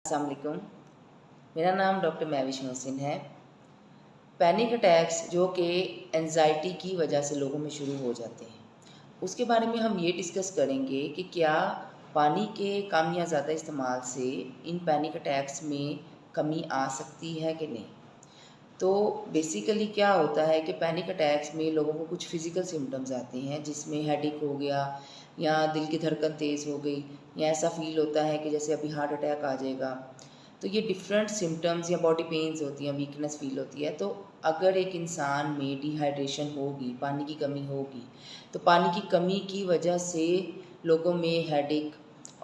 अस्सलाम वालेकुम। मेरा नाम डॉक्टर महविश मोहसिन है। पैनिक अटैक्स जो कि एंजाइटी की वजह से लोगों में शुरू हो जाते हैं, उसके बारे में हम ये डिस्कस करेंगे कि क्या पानी के कम या ज़्यादा इस्तेमाल से इन पैनिक अटैक्स में कमी आ सकती है कि नहीं। तो बेसिकली क्या होता है कि पैनिक अटैक्स में लोगों को कुछ फिज़िकल सिम्टम्स आते हैं, जिसमें हेडेक हो गया या दिल की धड़कन तेज़ हो गई या ऐसा फील होता है कि जैसे अभी हार्ट अटैक आ जाएगा। तो ये डिफरेंट सिम्टम्स या बॉडी पेन्स होती हैं, वीकनेस फील होती है। तो अगर एक इंसान में डिहाइड्रेशन होगी, पानी की कमी होगी, तो पानी की कमी की वजह से लोगों में हेडेक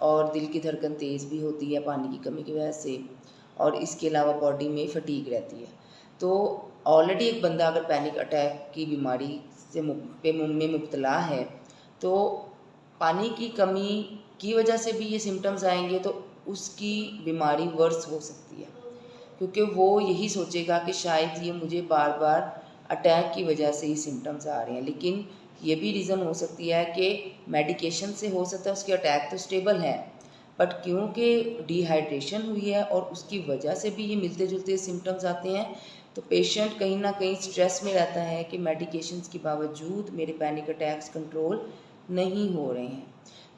और दिल की धड़कन तेज़ भी होती है पानी की कमी की वजह से, और इसके अलावा बॉडी में फटीग रहती है। तो ऑलरेडी एक बंदा अगर पैनिक अटैक की बीमारी में मुब्तला है, तो पानी की कमी की वजह से भी ये सिम्टम्स आएंगे, तो उसकी बीमारी वर्स हो सकती है, क्योंकि वो यही सोचेगा कि शायद ये मुझे बार बार अटैक की वजह से ही सिम्टम्स आ रहे हैं। लेकिन ये भी रीज़न हो सकती है कि मेडिकेशन से हो सकता है उसके अटैक तो स्टेबल है, बट क्योंकि डिहाइड्रेशन हुई है और उसकी वजह से भी ये मिलते जुलते सिम्टम्स आते हैं, तो पेशेंट कहीं ना कहीं स्ट्रेस में रहता है कि मेडिकेशंस के बावजूद मेरे पैनिक अटैक्स कंट्रोल नहीं हो रहे हैं।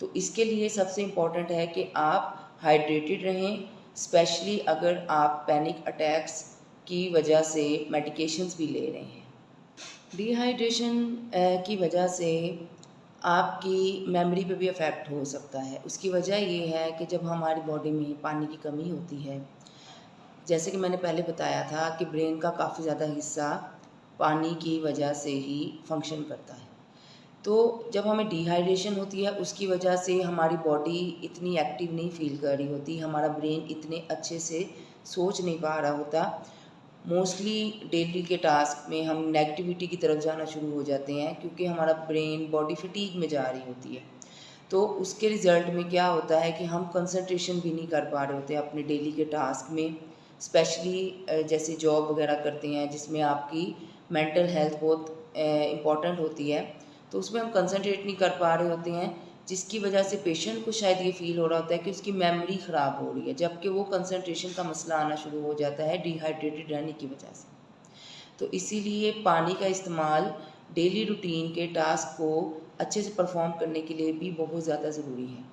तो इसके लिए सबसे इम्पॉर्टेंट है कि आप हाइड्रेटेड रहें, स्पेशली अगर आप पैनिक अटैक्स की वजह से मेडिकेशंस भी ले रहे हैं। डिहाइड्रेशन की वजह से आपकी मेमोरी पे भी अफेक्ट हो सकता है। उसकी वजह ये है कि जब हमारी बॉडी में पानी की कमी होती है, जैसे कि मैंने पहले बताया था कि ब्रेन का काफ़ी ज़्यादा हिस्सा पानी की वजह से ही फंक्शन करता है। तो जब हमें डिहाइड्रेशन होती है, उसकी वजह से हमारी बॉडी इतनी एक्टिव नहीं फील कर रही होती, हमारा ब्रेन इतने अच्छे से सोच नहीं पा रहा होता। मोस्टली डेली के टास्क में हम नेगेटिविटी की तरफ जाना शुरू हो जाते हैं, क्योंकि हमारा ब्रेन बॉडी फटीग में जा रही होती है। तो उसके रिज़ल्ट में क्या होता है कि हम कंसंट्रेशन भी नहीं कर पा रहे होते अपने डेली के टास्क में, स्पेशली जैसे जॉब वगैरह करते हैं जिसमें आपकी मेंटल हेल्थ बहुत इम्पॉर्टेंट होती है, तो उसमें हम कंसंट्रेट नहीं कर पा रहे होते हैं, जिसकी वजह से पेशेंट को शायद ये फील हो रहा होता है कि उसकी मेमोरी ख़राब हो रही है, जबकि वो कंसंट्रेशन का मसला आना शुरू हो जाता है डिहाइड्रेटेड रहने की वजह से। तो इसीलिए पानी का इस्तेमाल डेली रूटीन के टास्क को अच्छे से परफॉर्म करने के लिए भी बहुत ज़्यादा ज़रूरी है।